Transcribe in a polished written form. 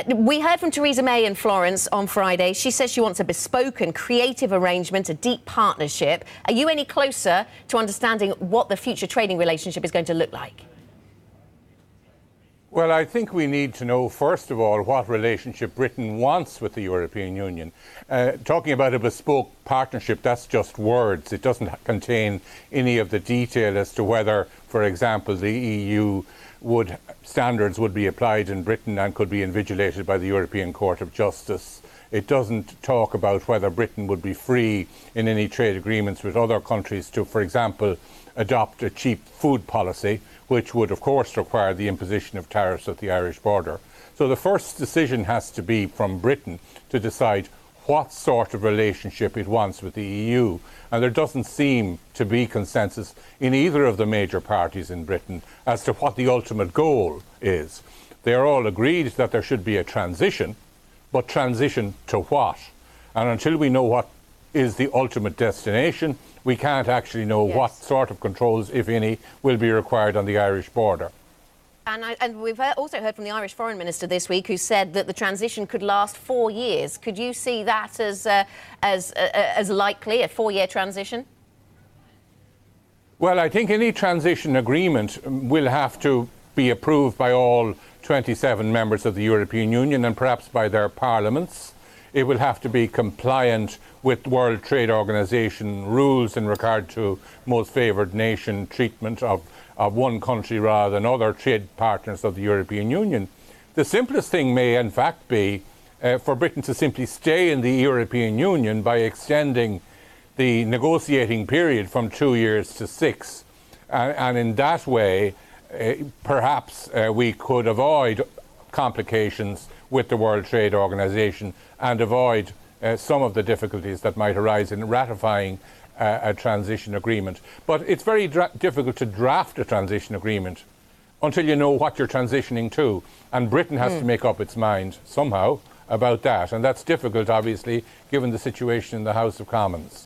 We heard from Theresa May in Florence on Friday. She says she wants a bespoke and creative arrangement, a deep partnership. Are you any closer to understanding what the future trading relationship is going to look like? Well, I think we need to know, first of all, what relationship Britain wants with the European Union. Talking about a bespoke partnership, that's just words. It doesn't contain any of the detail as to whether, for example, the EU standards would be applied in Britain and could be invigilated by the European Court of Justice. It doesn't talk about whether Britain would be free in any trade agreements with other countries to, for example, adopt a cheap food policy, which would, of course, require the imposition of tariffs at the Irish border. So the first decision has to be from Britain to decide what sort of relationship it wants with the EU. And there doesn't seem to be consensus in either of the major parties in Britain as to what the ultimate goal is. They are all agreed that there should be a transition, but transition to what? And until we know what is the ultimate destination, we can't actually know what sort of controls, if any, will be required on the Irish border. And we've also heard from the Irish Foreign Minister this week, who said that the transition could last 4 years. Could you see that as likely, a 4-year transition? Well, I think any transition agreement will have to be approved by all 27 members of the European Union and perhaps by their parliaments. It will have to be compliant with World Trade Organization rules in regard to most favoured nation treatment of one country rather than other trade partners of the European Union. The simplest thing may in fact be for Britain to simply stay in the European Union by extending the negotiating period from 2 years to 6. And in that way, perhaps we could avoid complications with the World Trade Organization and avoid some of the difficulties that might arise in ratifying a transition agreement. But it's very difficult to draft a transition agreement until you know what you're transitioning to. And Britain has to make up its mind somehow about that. And that's difficult, obviously, given the situation in the House of Commons.